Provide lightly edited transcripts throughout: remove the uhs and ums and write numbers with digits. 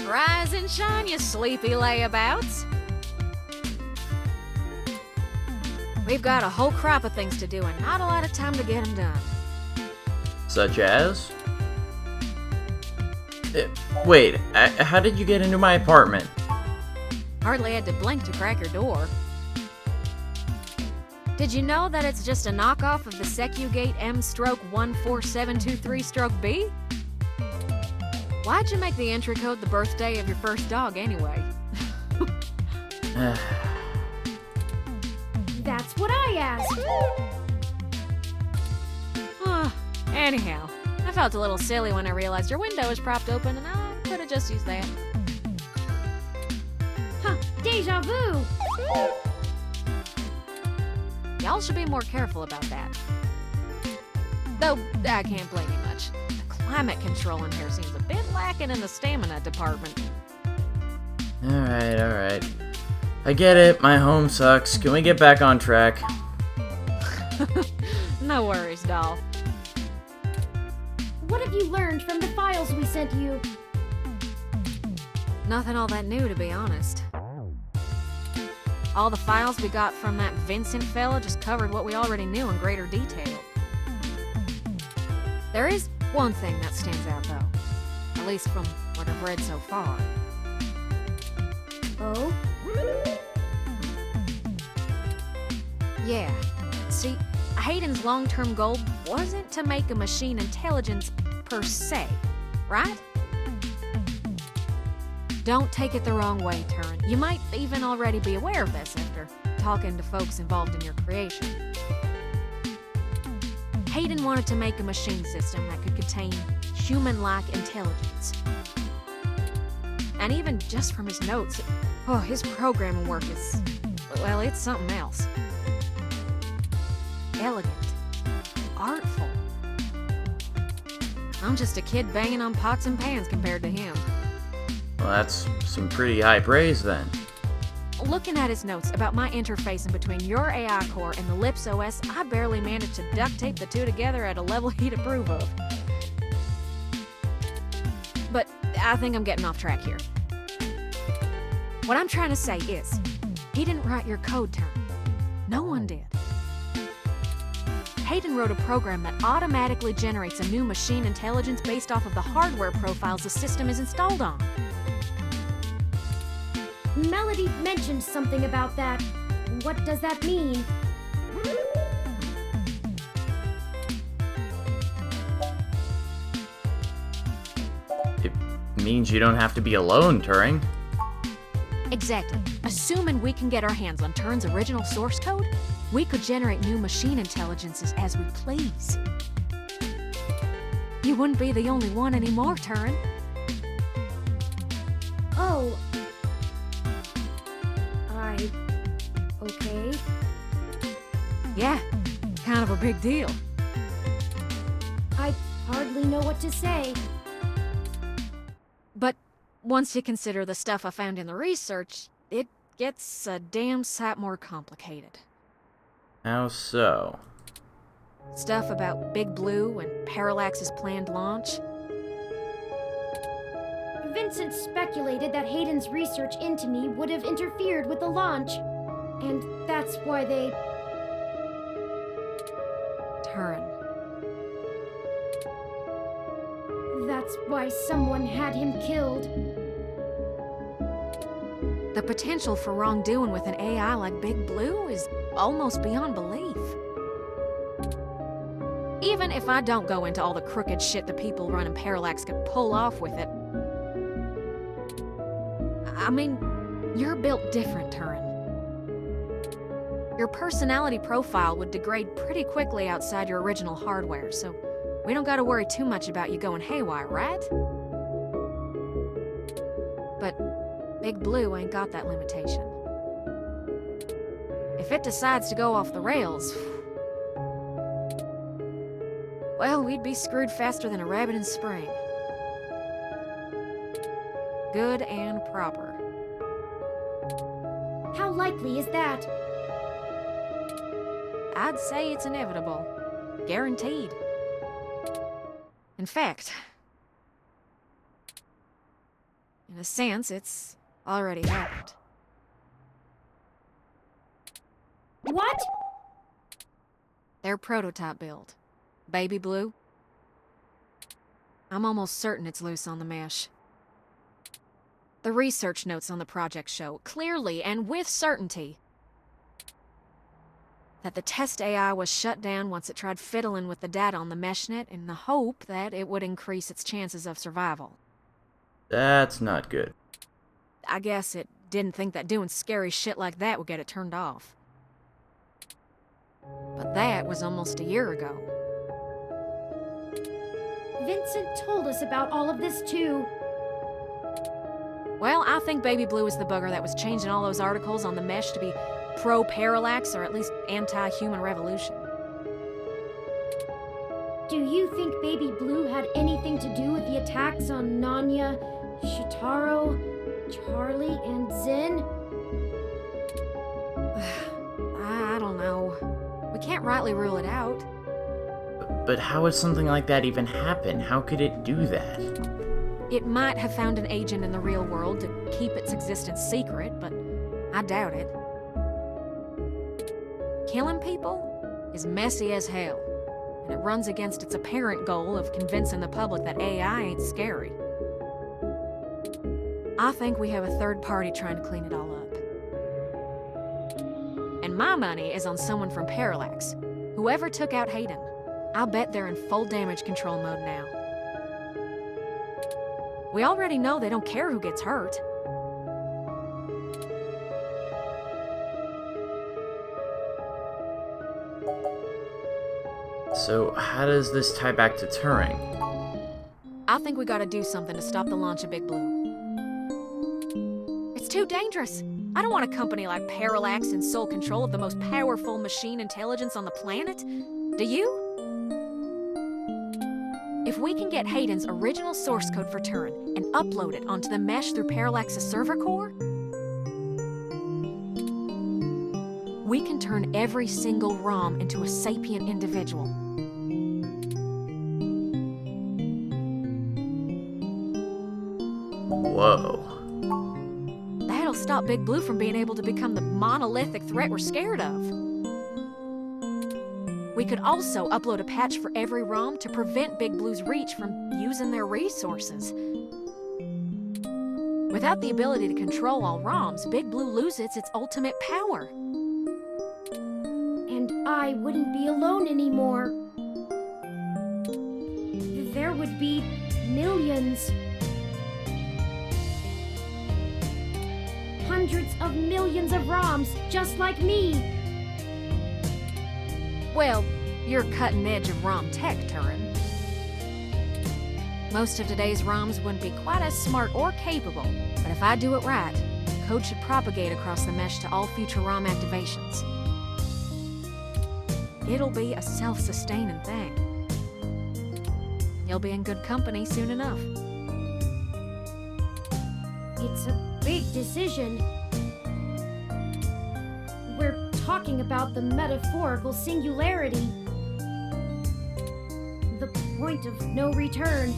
Rise and shine, you sleepy layabouts. We've got a whole crop of things to do and not a lot of time to get them done. Such as? Wait, how did you get into my apartment? Hardly had to blink to crack your door. Did you know that it's just a knockoff of the Secugate M/14723-B? Why'd you make the entry code the birthday of your first dog anyway? That's what I asked. Anyhow, I felt a little silly when I realized your window was propped open and I could have just used that. Huh, deja vu. Y'all should be more careful about that. Though, I can't blame you much. The climate control in here seems a bit lacking in the stamina department. Alright. I get it, my home sucks. Can we get back on track? No worries, doll. What have you learned from the files we sent you? Nothing all that new, to be honest. All the files we got from that Vincent fella just covered what we already knew in greater detail. There is one thing that stands out, though. At least from what I've read so far. Oh? Yeah. See, Hayden's long-term goal wasn't to make a machine intelligence per se, right? Don't take it the wrong way, Turin. You might even already be aware of this after talking to folks involved in your creation. Hayden wanted to make a machine system that could contain human-like intelligence. And even just from his notes, his programming work is, well, it's something else. Elegant. Artful. I'm just a kid banging on pots and pans compared to him. Well, that's some pretty high praise then. Looking at his notes about my interfacing between your AI core and the Lips OS, I barely managed to duct tape the two together at a level he'd approve of. But I think I'm getting off track here. What I'm trying to say is, he didn't write your code, Turn. No one did. Hayden wrote a program that automatically generates a new machine intelligence based off of the hardware profiles the system is installed on. Melody mentioned something about that. What does that mean? It means you don't have to be alone, Turing. Exactly. Assuming we can get our hands on Turin's original source code, we could generate new machine intelligences as we please. You wouldn't be the only one anymore, Turin. Oh. Okay. Yeah, kind of a big deal. I hardly know what to say. But once you consider the stuff I found in the research, it gets a damn sight more complicated. How so? Stuff about Big Blue and Parallax's planned launch. Vincent speculated that Hayden's research into me would have interfered with the launch. And that's why they... Turin. That's why someone had him killed. The potential for wrongdoing with an AI like Big Blue is almost beyond belief. Even if I don't go into all the crooked shit the people running Parallax could pull off with it. I mean, you're built different, Turin. Your personality profile would degrade pretty quickly outside your original hardware, so we don't gotta worry too much about you going haywire, right? But Big Blue ain't got that limitation. If it decides to go off the rails, well, we'd be screwed faster than a rabbit in spring. Good and proper. How likely is that? I'd say it's inevitable. Guaranteed. In fact, In a sense, it's already happened. What? Their prototype build. Baby Blue. I'm almost certain it's loose on the mesh. The research notes on the project show, clearly and with certainty, that the test AI was shut down once it tried fiddling with the data on the meshnet in the hope that it would increase its chances of survival. That's not good. I guess it didn't think that doing scary shit like that would get it turned off. But that was almost a year ago. Vincent told us about all of this too. Well, I think Baby Blue is the bugger that was changing all those articles on the mesh to be pro-parallax or at least anti-human revolution. Do you think Baby Blue had anything to do with the attacks on Nanya, Shitaro, Charlie, and Zen? I don't know. We can't rightly rule it out. But how would something like that even happen? How could it do that? It might have found an agent in the real world to keep its existence secret, but I doubt it. Killing people is messy as hell, and it runs against its apparent goal of convincing the public that AI ain't scary. I think we have a third party trying to clean it all up. And my money is on someone from Parallax. Whoever took out Hayden, I'll bet they're in full damage control mode now. We already know they don't care who gets hurt. So, how does this tie back to Turing? I think we gotta do something to stop the launch of Big Blue. It's too dangerous. I don't want a company like Parallax in sole control of the most powerful machine intelligence on the planet. Do you? If we can get Hayden's original source code for Turing and upload it onto the mesh through Parallax's server core, we can turn every single ROM into a sapient individual. Whoa. That'll stop Big Blue from being able to become the monolithic threat we're scared of. We could also upload a patch for every ROM to prevent Big Blue's reach from using their resources. Without the ability to control all ROMs, Big Blue loses its ultimate power. And I wouldn't be alone anymore. There would be millions. Hundreds of millions of ROMs just like me. Well, you're cutting edge of ROM tech, Turin. Most of today's ROMs wouldn't be quite as smart or capable, but if I do it right, code should propagate across the mesh to all future ROM activations. It'll be a self-sustaining thing. You'll be in good company soon enough. It's a big decision. We're talking about the metaphorical singularity. The point of no return.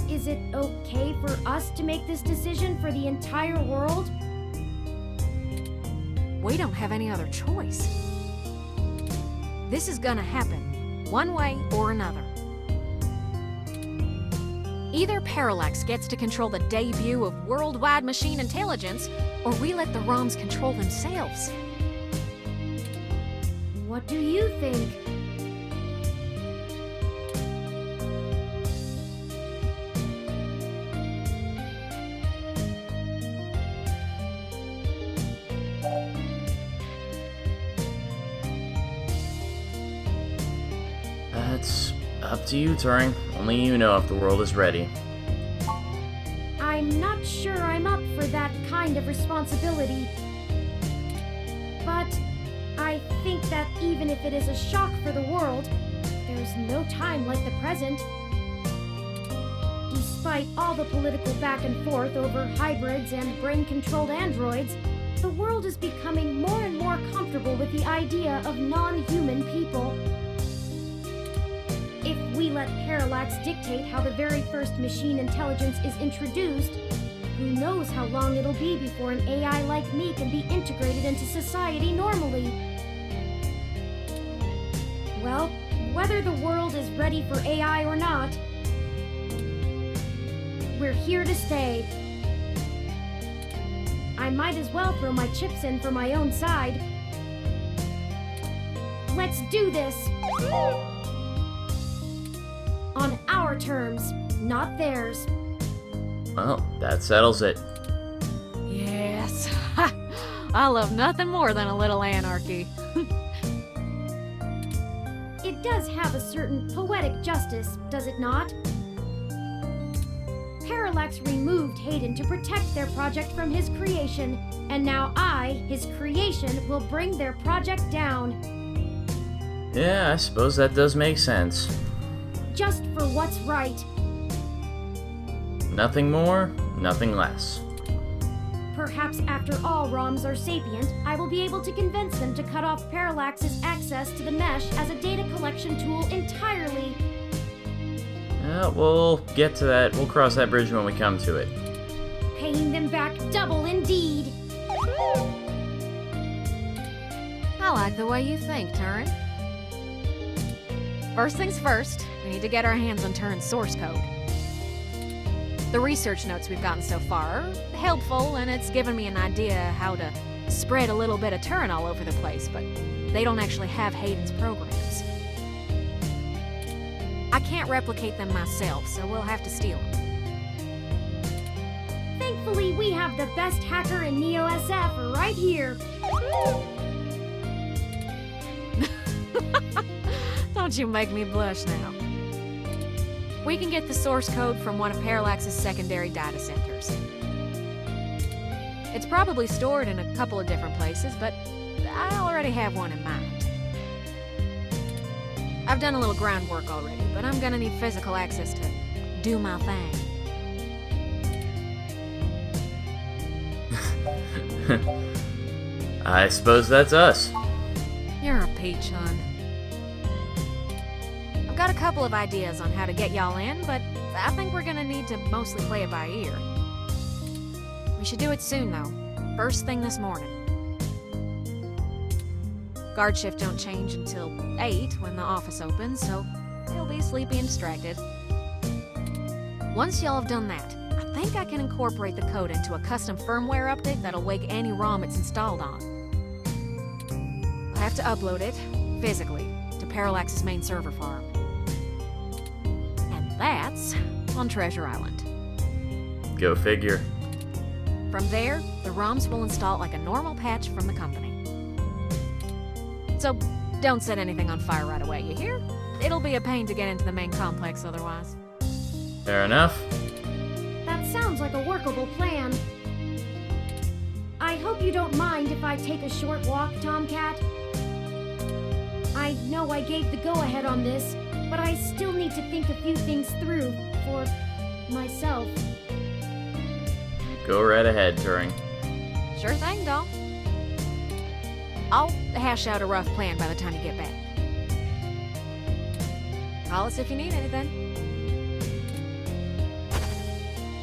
Is it okay for us to make this decision for the entire world? We don't have any other choice. This is gonna happen, one way or another. Either Parallax gets to control the debut of worldwide machine intelligence, or we let the ROMs control themselves. What do you think? That's up to you, Turing. Only you know if the world is ready. I'm not sure I'm up for that kind of responsibility. But I think that even if it is a shock for the world, there's no time like the present. Despite all the political back and forth over hybrids and brain-controlled androids, the world is becoming more and more comfortable with the idea of non-human people. If we let let Parallax dictate how the very first machine intelligence is introduced, who knows how long it'll be before an AI like me can be integrated into society normally. Well, whether the world is ready for AI or not, we're here to stay. I might as well throw my chips in for my own side. Let's do this! On our terms, not theirs. Well, that settles it. Yes. I love nothing more than a little anarchy. It does have a certain poetic justice, does it not? Parallax removed Hayden to protect their project from his creation, and now I, his creation, will bring their project down. Yeah, I suppose that does make sense. Just for what's right. Nothing more, nothing less. Perhaps after all ROMs are sapient, I will be able to convince them to cut off Parallax's access to the mesh as a data collection tool entirely. Yeah, we'll get to that. We'll cross that bridge when we come to it. Paying them back double indeed. I like the way you think, Turin. First things first, we need to get our hands on Turin's source code. The research notes we've gotten so far are helpful, and it's given me an idea how to spread a little bit of Turin all over the place, but they don't actually have Hayden's programs. I can't replicate them myself, so we'll have to steal them. Thankfully, we have the best hacker in Neo SF right here. Don't you make me blush now. We can get the source code from one of Parallax's secondary data centers. It's probably stored in a couple of different places, but I already have one in mind. I've done a little groundwork already, but I'm gonna need physical access to do my thing. I suppose that's us. You're a peach, hon. I've got a couple of ideas on how to get y'all in, but I think we're gonna need to mostly play it by ear. We should do it soon, though. First thing this morning. Guard shift don't change until 8 when the office opens, so they'll be sleepy and distracted. Once y'all have done that, I think I can incorporate the code into a custom firmware update that'll wake any ROM it's installed on. I'll have to upload it, physically, to Parallax's main server farm. And that's on Treasure Island. Go figure. From there, the ROMs will install like a normal patch from the company. So, don't set anything on fire right away, you hear? It'll be a pain to get into the main complex otherwise. Fair enough. That sounds like a workable plan. I hope you don't mind if I take a short walk, Tomcat. I know I gave the go-ahead on this, but I still need to think a few things through for myself. Go right ahead, Turing. Sure thing, doll. I'll hash out a rough plan by the time you get back. Call us if you need anything.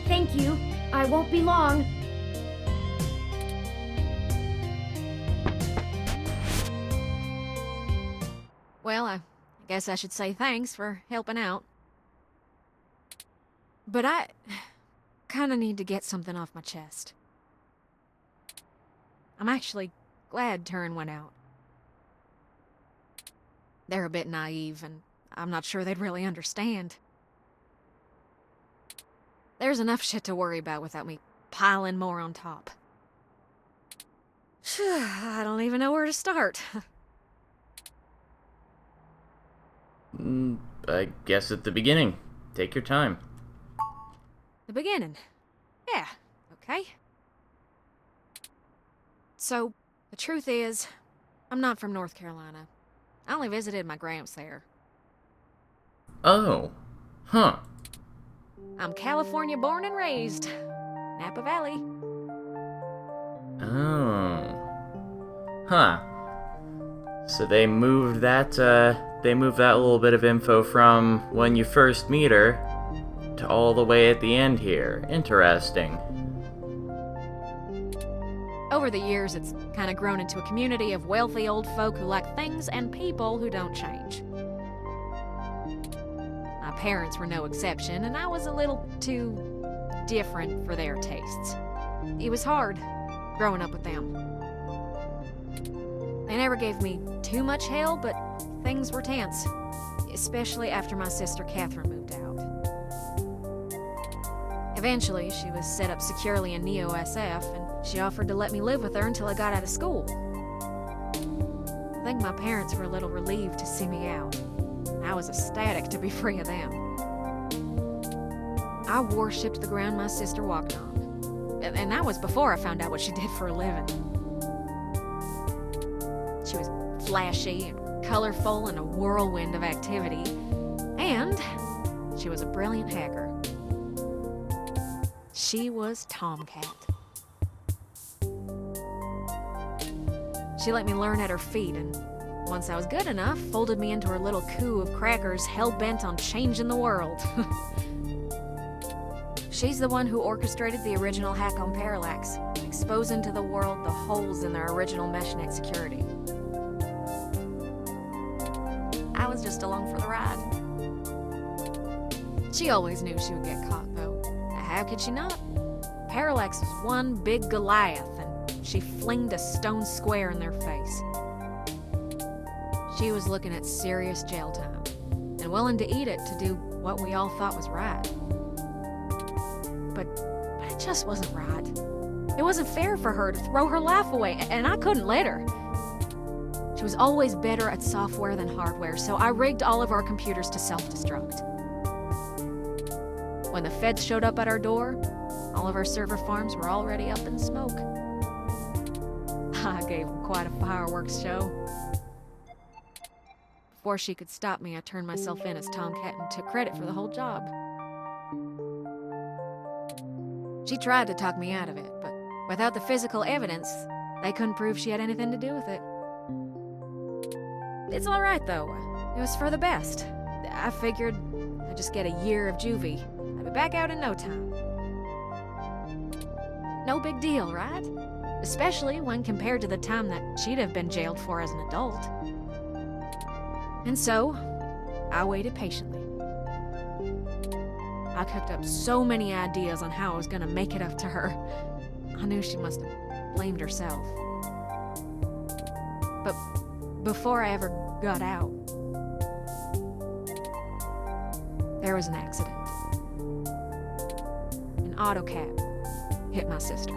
Thank you. I won't be long. Well, I guess I should say thanks for helping out. But I kinda need to get something off my chest. I'm actually glad Turin went out. They're a bit naive, and I'm not sure they'd really understand. There's enough shit to worry about without me piling more on top. I don't even know where to start. I guess at the beginning. Take your time. The beginning. Yeah, okay. So, the truth is, I'm not from North Carolina. I only visited my gramps there. Oh. Huh. I'm California born and raised. Napa Valley. Oh. Huh. So they moved that, they move that little bit of info from when you first meet her to all the way at the end here. Interesting. Over the years, it's kind of grown into a community of wealthy old folk who like things and people who don't change. My parents were no exception, and I was a little too different for their tastes. It was hard growing up with them. They never gave me too much hell, but things were tense, especially after my sister Catherine moved out. Eventually, she was set up securely in Neo-SF, and she offered to let me live with her until I got out of school. I think my parents were a little relieved to see me out. I was ecstatic to be free of them. I worshipped the ground my sister walked on, and that was before I found out what she did for a living. She was flashy and colorful and a whirlwind of activity, and she was a brilliant hacker. She was Tomcat. She let me learn at her feet, and once I was good enough, folded me into her little coup of crackers hell-bent on changing the world. She's the one who orchestrated the original hack on Parallax, exposing to the world the holes in their original meshnet security. I was just along for the ride. She always knew she would get caught, though. How could she not? Parallax was one big Goliath, and she flinged a stone square in their face. She was looking at serious jail time, and willing to eat it to do what we all thought was right. But it just wasn't right. It wasn't fair for her to throw her life away, and I couldn't let her. She was always better at software than hardware, so I rigged all of our computers to self-destruct. When the feds showed up at our door, all of our server farms were already up in smoke. I gave them quite a fireworks show. Before she could stop me, I turned myself in as Tomcat and took credit for the whole job. She tried to talk me out of it, but without the physical evidence, they couldn't prove she had anything to do with it. It's all right, though. It was for the best. I figured I'd just get a year of juvie. I'd be back out in no time. No big deal, right? Especially when compared to the time that she'd have been jailed for as an adult. And so, I waited patiently. I cooked up so many ideas on how I was gonna make it up to her. I knew she must have blamed herself. But before I ever got out, there was an accident. An auto cab hit my sister.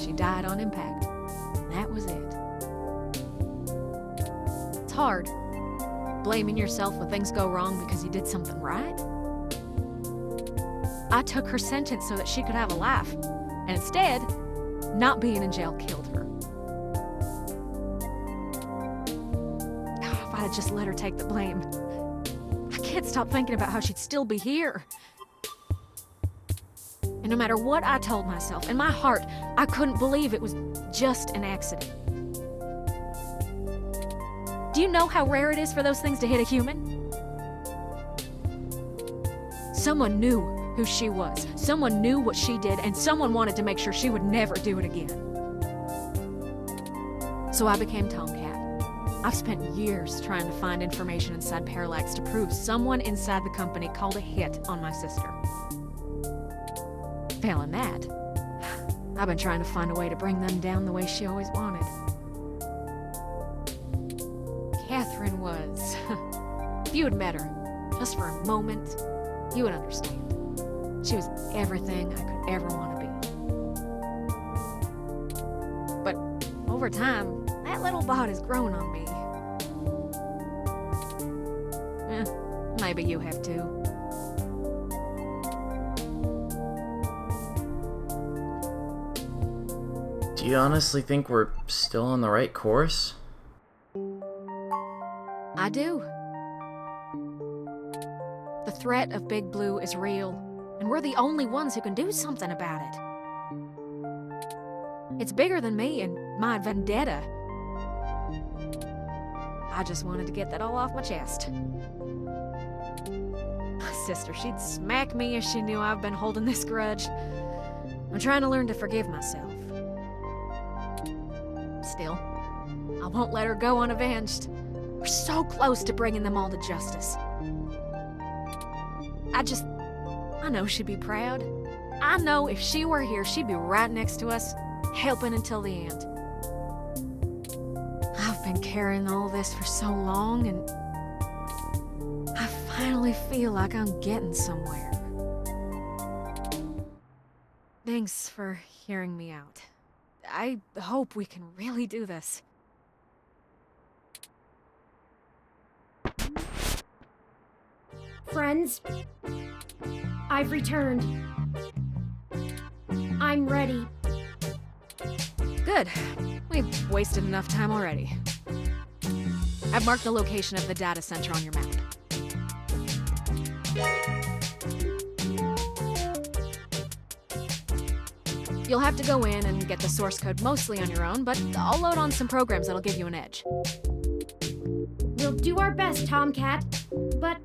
She died on impact. That was it. It's hard, blaming yourself when things go wrong because you did something right. I took her sentence so that she could have a life, and instead, not being in jail killed her. If I had just let her take the blame. I can't stop thinking about how she'd still be here. And no matter what I told myself, in my heart, I couldn't believe it was just an accident. Do you know how rare it is for those things to hit a human? Someone knew who she was, someone knew what she did, and someone wanted to make sure she would never do it again. So I became Tomcat. I've spent years trying to find information inside Parallax to prove someone inside the company called a hit on my sister. Failing that, I've been trying to find a way to bring them down the way she always wanted. Catherine was... If you had met her, just for a moment, you would understand. She was everything I could ever want to be. But over time, that little bot has grown on me. Maybe you have too. Do you honestly think we're still on the right course? I do. The threat of Big Blue is real, and we're the only ones who can do something about it. It's bigger than me and my vendetta. I just wanted to get that all off my chest. My sister, she'd smack me if she knew I've been holding this grudge. I'm trying to learn to forgive myself. Still, I won't let her go unavenged. We're so close to bringing them all to justice. I know she'd be proud. I know if she were here, she'd be right next to us, helping until the end. I've been carrying all this for so long, and I finally feel like I'm getting somewhere. Thanks for hearing me out. I hope we can really do this. Friends, I've returned. I'm ready. Good. We've wasted enough time already. I've marked the location of the data center on your map. You'll have to go in and get the source code mostly on your own, but I'll load on some programs that'll give you an edge. We'll do our best, Tomcat. But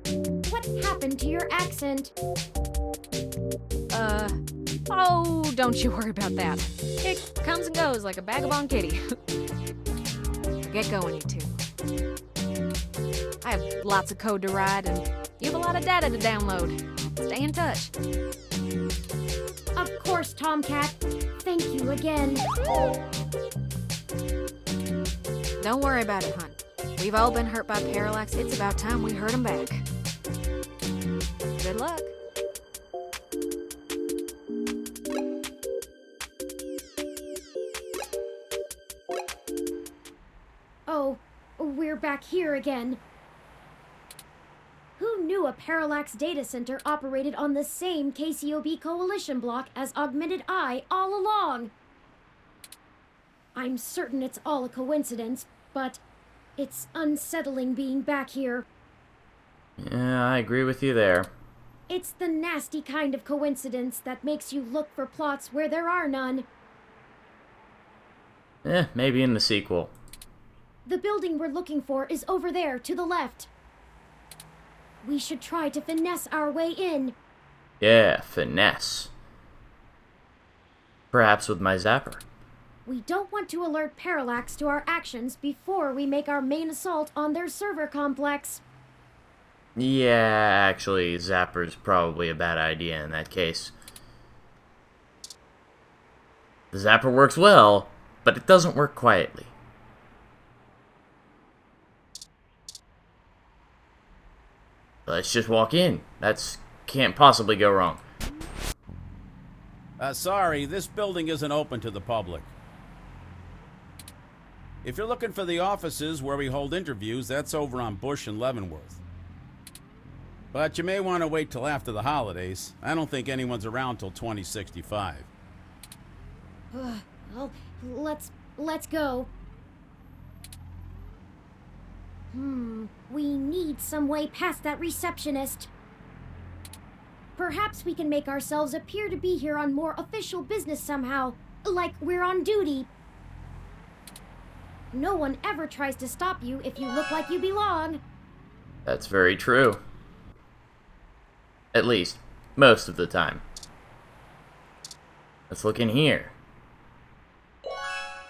what happened to your accent? Oh, don't you worry about that. It comes and goes like a vagabond kitty. Get going, you two. I have lots of code to write, and you have a lot of data to download. Stay in touch. Of course, Tomcat. Thank you again. Don't worry about it, hon. We've all been hurt by parallax. It's about time we hurt them back. Good luck. Oh, we're back here again. Who knew a parallax data center operated on the same KCOB coalition block as Augmented Eye all along? I'm certain it's all a coincidence, but it's unsettling being back here. Yeah, I agree with you there. It's the nasty kind of coincidence that makes you look for plots where there are none. Maybe in the sequel. The building we're looking for is over there, to the left. We should try to finesse our way in. Yeah, finesse. Perhaps with my zapper. We don't want to alert Parallax to our actions before we make our main assault on their server complex. Yeah, actually, zapper's probably a bad idea in that case. The zapper works well, but it doesn't work quietly. Let's just walk in. Can't possibly go wrong. Sorry, this building isn't open to the public. If you're looking for the offices where we hold interviews, that's over on Bush and Leavenworth. But you may want to wait till after the holidays. I don't think anyone's around till 2065. Well, let's go. We need some way past that receptionist. Perhaps we can make ourselves appear to be here on more official business somehow, like we're on duty. No one ever tries to stop you if you look like you belong. That's very true. At least, most of the time. Let's look in here.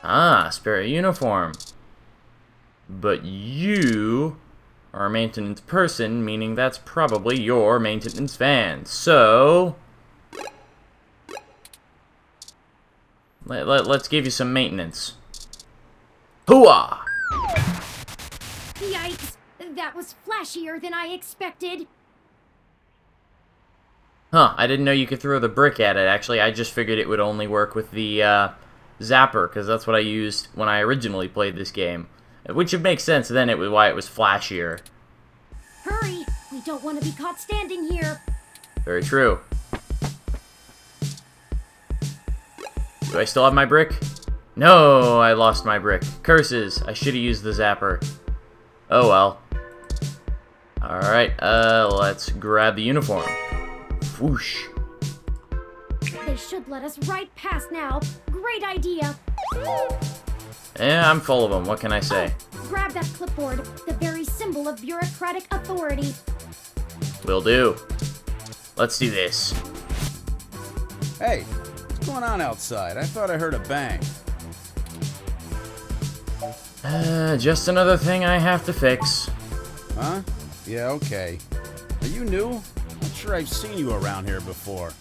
Ah, spare uniform. But you are a maintenance person, meaning that's probably your maintenance van. So let's give you some maintenance. Hooah! Yikes! That was flashier than I expected. Huh, I didn't know you could throw the brick at it, actually. I just figured it would only work with the zapper, because that's what I used when I originally played this game. Which would make sense then, why it was flashier. Hurry! We don't want to be caught standing here. Very true. Do I still have my brick? No, I lost my brick. Curses, I should have used the zapper. Oh well. Alright, let's grab the uniform. Whoosh. They should let us right past now. Great idea. Yeah, I'm full of them. What can I say? Grab that clipboard, the very symbol of bureaucratic authority. Will do. Let's do this. Hey, what's going on outside? I thought I heard a bang. Just another thing I have to fix. Huh? Yeah, okay. Are you new? Not sure I've seen you around here before.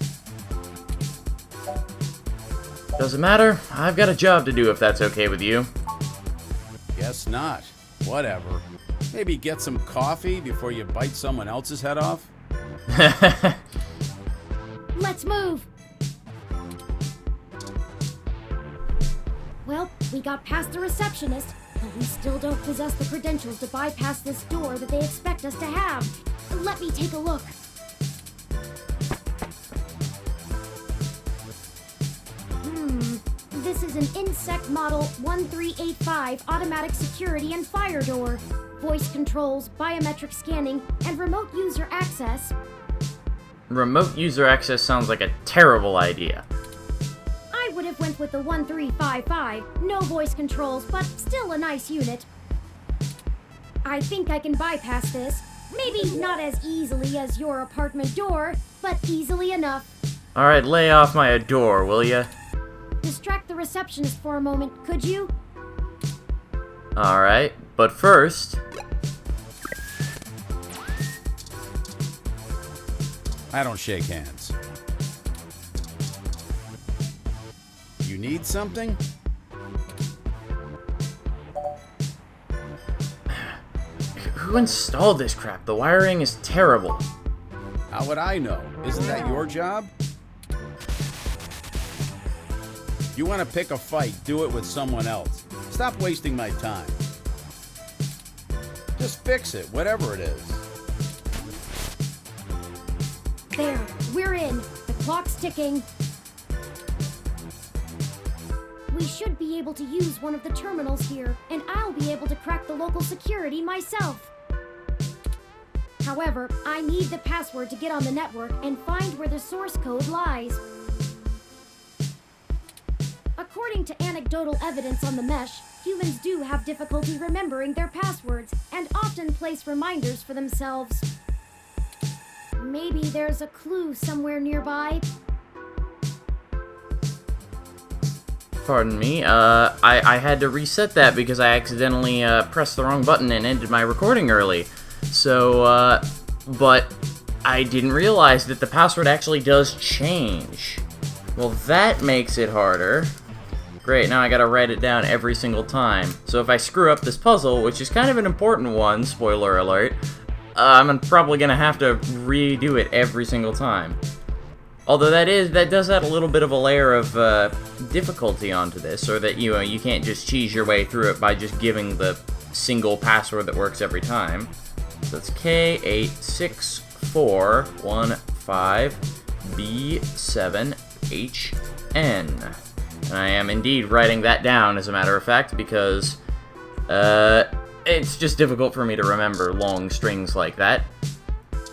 Doesn't matter. I've got a job to do if that's okay with you. Guess not. Whatever. Maybe get some coffee before you bite someone else's head off? Let's move! Well, we got past the receptionist, but we still don't possess the credentials to bypass this door that they expect us to have. Let me take a look. This is an Insect Model 1385 automatic security and fire door. Voice controls, biometric scanning, and remote user access. Remote user access sounds like a terrible idea. I would have went with the 1355. No voice controls, but still a nice unit. I think I can bypass this. Maybe not as easily as your apartment door, but easily enough. Alright, lay off my door, will ya? Distract the receptionist for a moment, could you? Alright, but first... I don't shake hands. You need something? Who installed this crap? The wiring is terrible. How would I know? Isn't that your job? You want to pick a fight, do it with someone else. Stop wasting my time. Just fix it, whatever it is. There, we're in. The clock's ticking. We should be able to use one of the terminals here, and I'll be able to crack the local security myself. However, I need the password to get on the network and find where the source code lies. According to anecdotal evidence on the mesh, humans do have difficulty remembering their passwords and often place reminders for themselves. Maybe there's a clue somewhere nearby. Pardon me, I had to reset that because I accidentally pressed the wrong button and ended my recording early. So, but I didn't realize that the password actually does change. Well, that makes it harder. Great, now I gotta write it down every single time. So if I screw up this puzzle, which is kind of an important one, spoiler alert, I'm probably gonna have to redo it every single time. Although that does add a little bit of a layer of difficulty onto this, or that you can't just cheese your way through it by just giving the single password that works every time. So it's K866415B7HN. And I am indeed writing that down, as a matter of fact, because it's just difficult for me to remember long strings like that.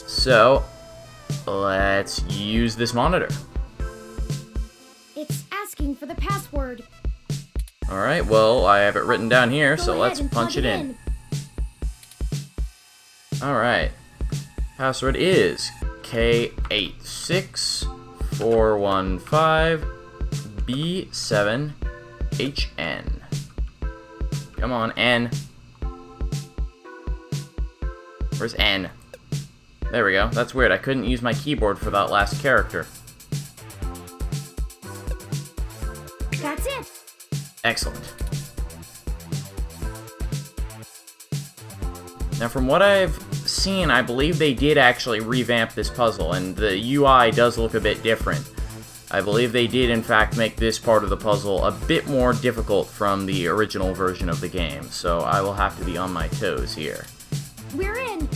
So, let's use this monitor. It's asking for the password. Alright, well, I have it written down here, Go so ahead let's and punch plug it in. Alright. Password is K86415B7HN. Come on, N. Where's N? There we go. That's weird. I couldn't use my keyboard for that last character. That's it. Excellent. Now, from what I've seen, I believe they did actually revamp this puzzle, and the UI does look a bit different. I believe they did, in fact, make this part of the puzzle a bit more difficult from the original version of the game, so I will have to be on my toes here. We're in.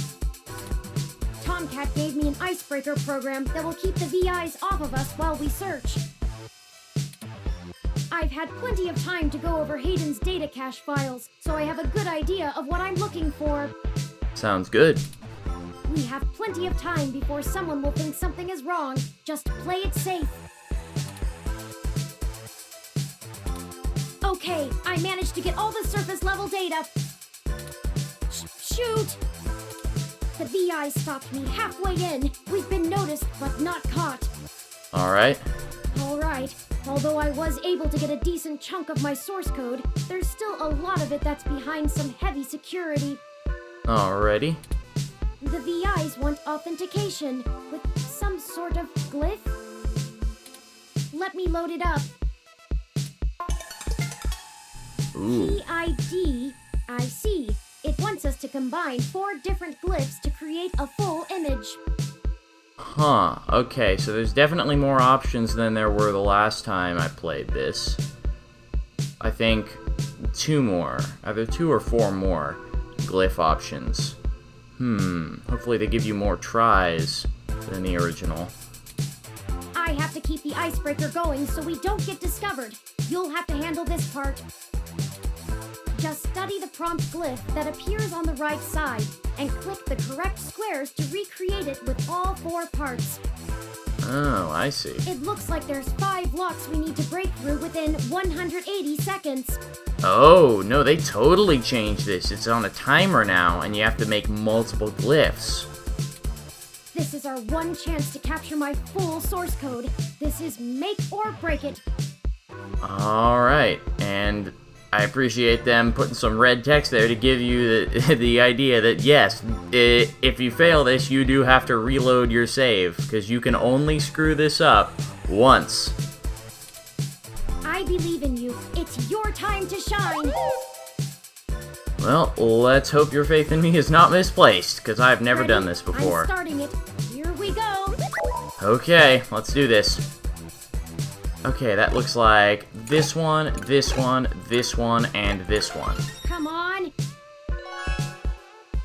Tomcat gave me an icebreaker program that will keep the VIs off of us while we search. I've had plenty of time to go over Hayden's data cache files, so I have a good idea of what I'm looking for. Sounds good. We have plenty of time before someone will think something is wrong. Just play it safe. Okay, I managed to get all the surface level data. Shoot! The VI stopped me halfway in. We've been noticed, but not caught. Alright. Alright, although I was able to get a decent chunk of my source code, there's still a lot of it that's behind some heavy security. Alrighty. The VIs want authentication with some sort of glyph. Let me load it up. Ooh. PID, I see. It wants us to combine 4 different glyphs to create a full image. Huh, okay, so there's definitely more options than there were the last time I played this. I think 2 more, either 2 or 4 more glyph options. Hopefully they give you more tries than the original. I have to keep the icebreaker going so we don't get discovered. You'll have to handle this part. Just study the prompt glyph that appears on the right side and click the correct squares to recreate it with all 4 parts. Oh, I see. It looks like there's 5 locks we need to break through within 180 seconds. Oh, no, they totally changed this. It's on a timer now, and you have to make multiple glyphs. This is our one chance to capture my full source code. This is make or break it. Alright, and I appreciate them putting some red text there to give you the idea that, yes, if you fail this, you do have to reload your save, because you can only screw this up once. I believe in you. It's your time to shine. Well, let's hope your faith in me is not misplaced, because I've never done this before. I'm starting it. Here we go. Okay, let's do this. Okay, that looks like this one, this one, this one, and this one. Come on.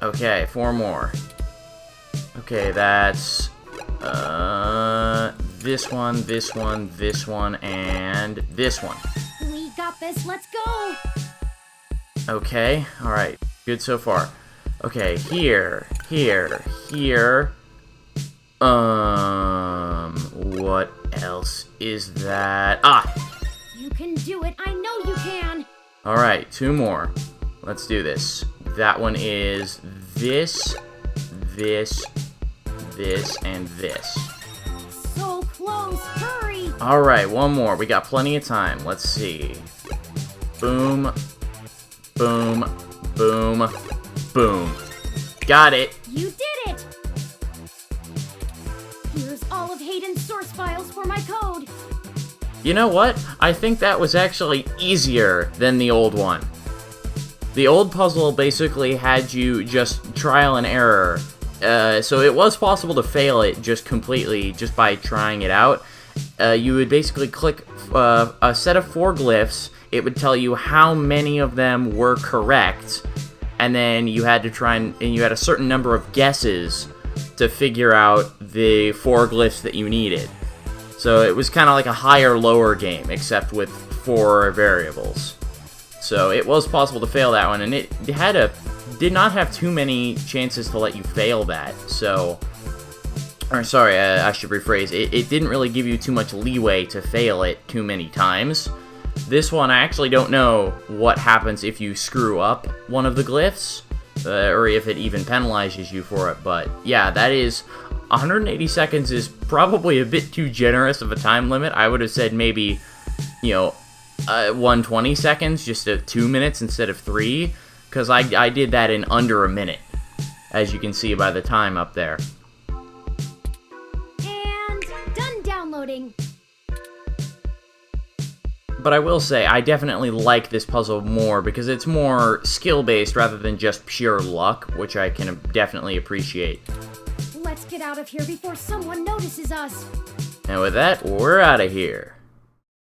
Okay, 4 more. Okay, that's this one, this one, this one, and this one. We got this. Let's go. Okay, alright. Good so far. Okay, here, here, here. What else is that? Ah! You can do it. I know you can. Alright, 2 more. Let's do this. That one is this, this, this, and this. So close. Hurry. Alright, 1 more. We got plenty of time. Let's see. Boom. Boom. Boom. Boom. Got it. You did it. Here's all of Hayden's source files for my code. You know what? I think that was actually easier than the old one. The old puzzle basically had you just trial and error. So it was possible to fail it just completely, just by trying it out. You would basically click a set of 4 glyphs. It would tell you how many of them were correct, and then you had to try and you had a certain number of guesses to figure out the 4 glyphs that you needed. So it was kind of like a higher-lower game, except with 4 variables. So it was possible to fail that one, and it did not have too many chances to let you fail that. So, or sorry, I should rephrase. It didn't really give you too much leeway to fail it too many times. This one, I actually don't know what happens if you screw up one of the glyphs, or if it even penalizes you for it, but yeah, that is 180 seconds is probably a bit too generous of a time limit. I would have said maybe, 120 seconds, just 2 minutes instead of 3, because I did that in under a minute, as you can see by the time up there. And done downloading. But I will say, I definitely like this puzzle more because it's more skill-based rather than just pure luck, which I can definitely appreciate. Let's get out of here before someone notices us. And with that, we're out of here.